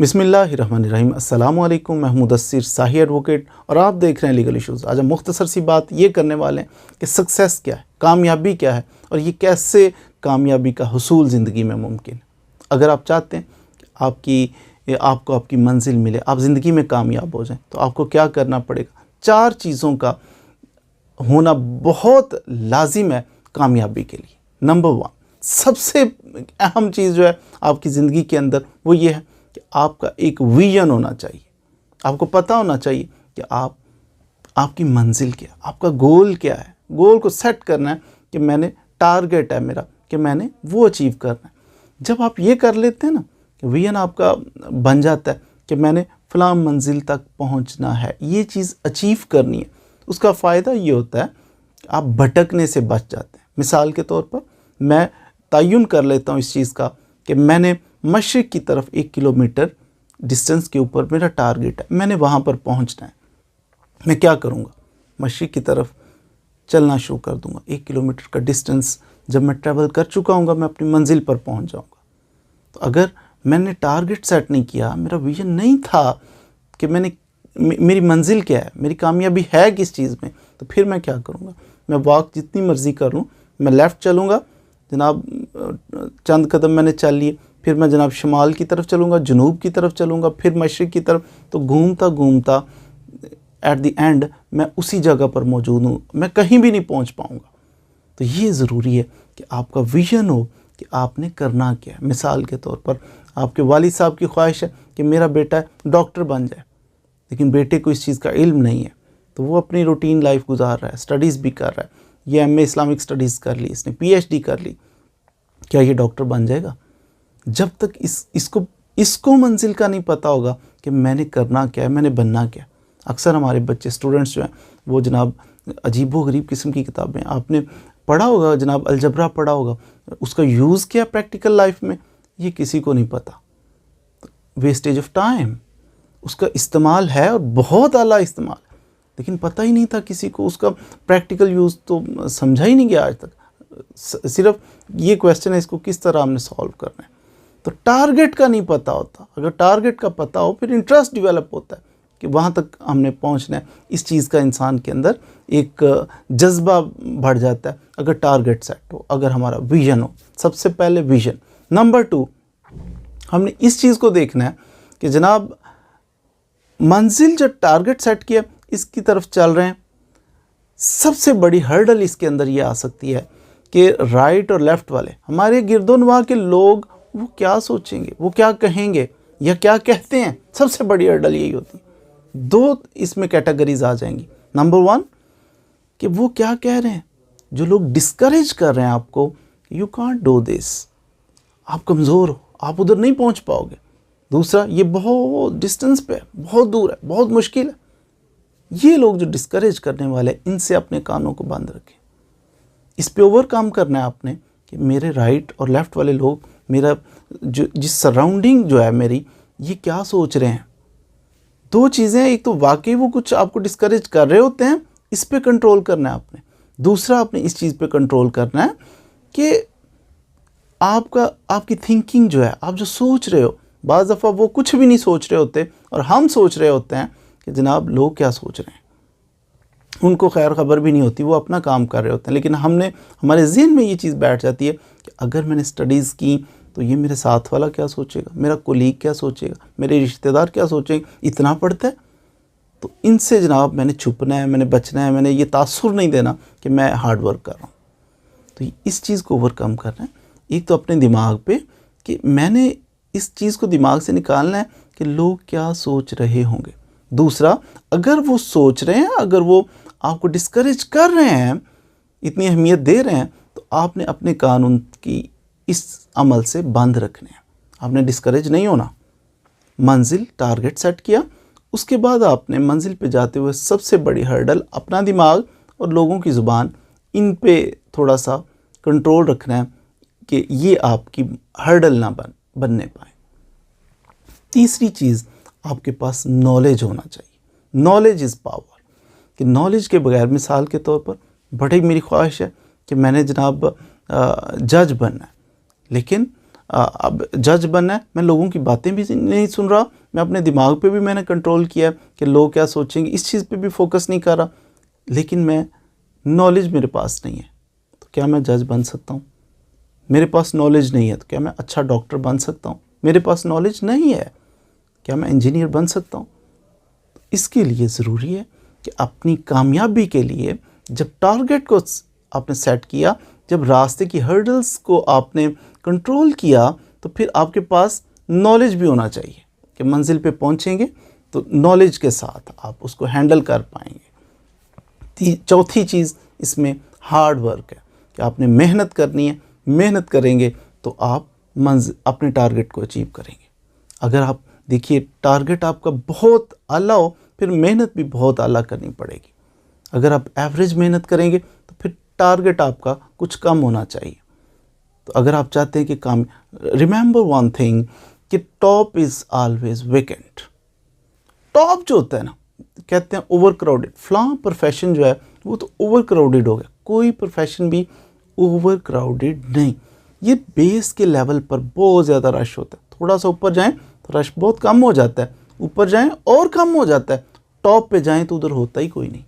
बिस्मिल्लाहिर्रहमानिर्रहीम। अस्सलामु अलैकुम। मैं मुदस्सिर शाही एडवोकेट और आप देख रहे हैं लीगल इश्यूज़। आज हम मुख्तसर सी बात ये करने वाले हैं कि सक्सेस क्या है, कामयाबी क्या है और ये कैसे कामयाबी का हुसूल ज़िंदगी में मुमकिन है। अगर आप चाहते हैं कि आपको आपकी मंजिल मिले, आप ज़िंदगी में कामयाब हो जाएं, तो आपको क्या करना पड़ेगा। 4 चीज़ों का होना बहुत लाजिम है कामयाबी के लिए। नंबर 1, सबसे अहम चीज़ जो है आपकी ज़िंदगी के अंदर वो ये है कि आपका एक विजन होना चाहिए। आपको पता होना चाहिए कि आपकी मंजिल क्या है, आपका गोल क्या है। गोल को सेट करना है कि मैंने टारगेट है मेरा कि मैंने वो अचीव करना है। जब आप ये कर लेते हैं ना, विजन आपका बन जाता है कि मैंने फ़लाँ मंजिल तक पहुंचना है, ये चीज़ अचीव करनी है। उसका फ़ायदा ये होता है आप भटकने से बच जाते हैं। मिसाल के तौर पर मैं तयन कर लेता हूँ इस चीज़ का कि मैंने मशरिक़ की तरफ 1 किलोमीटर डिस्टेंस के ऊपर मेरा टारगेट है, मैंने वहाँ पर पहुँचना है। मैं क्या करूँगा, मशरिक़ की तरफ चलना शुरू कर दूँगा। 1 किलोमीटर का डिस्टेंस जब मैं ट्रैवल कर चुका हूँगा, मैं अपनी मंजिल पर पहुँच जाऊँगा। तो अगर मैंने टारगेट सेट नहीं किया, मेरा विजन नहीं था कि मेरी मंजिल क्या है, मेरी कामयाबी है किस चीज़ में, तो फिर मैं क्या करूँगा। मैं वॉक जितनी मर्ज़ी कर लूँ, मैं लेफ़्ट चलूँगा जनाब, चंद कदम मैंने चल लिए, फिर मैं जनाब शुमाल की तरफ चलूँगा, जनूब की तरफ चलूँगा, फिर मशरिक़ की तरफ, तो घूमता घूमता एट द एंड मैं उसी जगह पर मौजूद हूँ, मैं कहीं भी नहीं पहुँच पाऊँगा। तो ये ज़रूरी है कि आपका विज़न हो कि आपने करना क्या है। मिसाल के तौर पर आपके वालिद साहब की ख्वाहिश है कि मेरा बेटा डॉक्टर बन जाए, लेकिन बेटे को इस चीज़ का इल्म नहीं है, तो वो अपनी रूटीन लाइफ गुजार रहा है, स्टडीज़ भी कर रहा है। ये MA इस्लामिक स्टडीज़ कर ली, इसने PhD कर ली, क्या ये डॉक्टर बन जाएगा? जब तक इसको मंजिल का नहीं पता होगा कि मैंने करना क्या है, मैंने बनना क्या है। अक्सर हमारे बच्चे स्टूडेंट्स जो हैं वो जनाब अजीबो-गरीब किस्म की किताबें आपने पढ़ा होगा, जनाब अलजबरा पढ़ा होगा, उसका यूज़ क्या प्रैक्टिकल लाइफ में ये किसी को नहीं पता। वेस्टेज ऑफ टाइम, उसका इस्तेमाल है और बहुत आला इस्तेमाल, लेकिन पता ही नहीं था किसी को, उसका प्रैक्टिकल यूज़ तो समझा ही नहीं गया आज तक। सिर्फ ये क्वेश्चन है इसको किस तरह हमने सॉल्व करना है। तो टारगेट का नहीं पता होता, अगर टारगेट का पता हो फिर इंटरेस्ट डेवलप होता है कि वहाँ तक हमने पहुँचना है। इस चीज़ का इंसान के अंदर एक जज्बा बढ़ जाता है अगर टारगेट सेट हो, अगर हमारा विजन हो। सबसे पहले विजन। नंबर 2, हमने इस चीज़ को देखना है कि जनाब मंजिल जो टारगेट सेट किया इसकी तरफ चल रहे हैं। सबसे बड़ी हर्डल इसके अंदर ये आ सकती है कि राइट और लेफ़्ट वाले हमारे गिरदोनवा के लोग वो क्या सोचेंगे, वो क्या कहेंगे या क्या कहते हैं। सबसे बड़ी हर्डल यही होती है। 2 इसमें कैटेगरीज आ जाएंगी। नंबर 1 कि वो क्या कह रहे हैं, जो लोग डिस्करेज कर रहे हैं आपको, यू कांट डू दिस, आप कमज़ोर हो, आप उधर नहीं पहुंच पाओगे। दूसरा, ये बहुत डिस्टेंस पे है, बहुत दूर है, बहुत मुश्किल है। ये लोग जो डिस्करेज करने वाले, इनसे अपने कानों को बंद रखें। इस पे ओवरकम करना है आपने कि मेरे राइट और लेफ़्ट वाले लोग, मेरा जिस सराउंडिंग जो है मेरी, ये क्या सोच रहे हैं। 2 चीज़ें, एक तो वाकई वो कुछ आपको डिस्करेज कर रहे होते हैं, इस पे कंट्रोल करना है आपने। दूसरा, आपने इस चीज़ पे कंट्रोल करना है कि आपकी थिंकिंग जो है, आप जो सोच रहे हो, बाज़ दफ़ा वो कुछ भी नहीं सोच रहे होते और हम सोच रहे होते हैं कि जनाब लोग क्या सोच रहे हैं। उनको खैर ख़बर भी नहीं होती, वो अपना काम कर रहे होते हैं, लेकिन हमारे ज़हन में ये चीज़ बैठ जाती है कि अगर मैंने स्टडीज़ की तो ये मेरे साथ वाला क्या सोचेगा, मेरा कोलीग क्या सोचेगा, मेरे रिश्तेदार क्या सोचेंगे। इतना पढ़ता है तो इनसे जनाब मैंने छुपना है, मैंने बचना है, मैंने ये तासुर नहीं देना कि मैं हार्ड वर्क कर रहा हूँ। तो इस चीज़ को ओवरकम करना है। एक तो अपने दिमाग पे कि मैंने इस चीज़ को दिमाग से निकालना है कि लोग क्या सोच रहे होंगे। दूसरा, अगर वो सोच रहे हैं, अगर वो आपको डिस्करेज कर रहे हैं, इतनी अहमियत दे रहे हैं, तो आपने अपने कानून की इस अमल से बंद रखने हैं। आपने डिस्करेज नहीं होना। मंजिल टारगेट सेट किया, उसके बाद आपने मंजिल पे जाते हुए सबसे बड़ी हर्डल अपना दिमाग और लोगों की ज़ुबान, इन पे थोड़ा सा कंट्रोल रखना है कि ये आपकी हर्डल ना बनने पाए। तीसरी चीज़, आपके पास नॉलेज होना चाहिए। Knowledge is power. कि नॉलेज के बगैर, मिसाल के तौर पर बड़ी मेरी ख्वाहिश है कि मैंने जनाब जज बनना है, लेकिन अब जज बनना है, मैं लोगों की बातें भी नहीं सुन रहा, मैं अपने दिमाग पे भी मैंने कंट्रोल किया है कि लोग क्या सोचेंगे, इस चीज़ पे भी फोकस नहीं कर रहा, लेकिन मैं नॉलेज मेरे पास नहीं है, तो क्या मैं जज बन सकता हूँ? मेरे पास नॉलेज नहीं है तो क्या मैं अच्छा डॉक्टर बन सकता हूँ? मेरे पास नॉलेज नहीं है, क्या मैं इंजीनियर बन सकता हूँ? इसके लिए ज़रूरी है कि अपनी कामयाबी के लिए जब टारगेट को आपने सेट किया, जब रास्ते की हर्डल्स को आपने कंट्रोल किया, तो फिर आपके पास नॉलेज भी होना चाहिए कि मंजिल पे पहुंचेंगे तो नॉलेज के साथ आप उसको हैंडल कर पाएंगे। चौथी चीज़ इसमें हार्ड वर्क है कि आपने मेहनत करनी है, मेहनत करेंगे तो आप अपने टारगेट को अचीव करेंगे। अगर आप देखिए टारगेट आपका बहुत आला हो, फिर मेहनत भी बहुत आला करनी पड़ेगी। अगर आप एवरेज मेहनत करेंगे तो फिर टारगेट आपका कुछ कम होना चाहिए। तो अगर आप चाहते हैं कि रिमेंबर वन थिंग कि top is always vacant. Top जो होता है ना, कहते हैं ओवर क्राउडेड, फलां प्रोफेशन जो है वो तो ओवर क्राउडेड हो गया, कोई प्रोफेशन भी ओवर क्राउडेड नहीं। ये बेस के लेवल पर बहुत ज़्यादा रश होता है, थोड़ा सा ऊपर जाएं तो रश बहुत कम हो जाता है, ऊपर जाएं और कम हो जाता है, टॉप पे जाएं तो उधर होता ही कोई नहीं।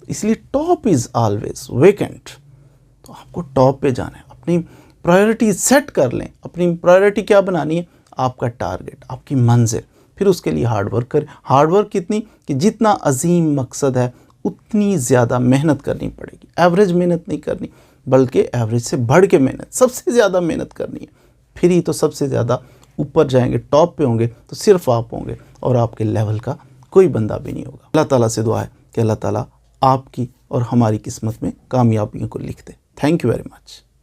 इसलिए टॉप इज़ ऑलवेज वेकेंट। तो आपको टॉप पे जाना है, अपनी प्रायोरिटी सेट कर लें। अपनी प्रायोरिटी क्या बनानी है? आपका टारगेट, आपकी मंजिल। फिर उसके लिए हार्ड वर्क करें। हार्ड वर्क कितनी कि जितना अजीम मकसद है उतनी ज़्यादा मेहनत करनी पड़ेगी। एवरेज मेहनत नहीं करनी, बल्कि एवरेज से बढ़ के मेहनत, सबसे ज़्यादा मेहनत करनी है। फिर ही तो सबसे ज़्यादा ऊपर जाएंगे, टॉप पे होंगे तो सिर्फ आप होंगे और आपके लेवल का कोई बंदा भी नहीं होगा। अल्लाह ताला से दुआ है कि अल्लाह ताला आपकी और हमारी किस्मत में कामयाबियों को लिख दे। Thank you very much.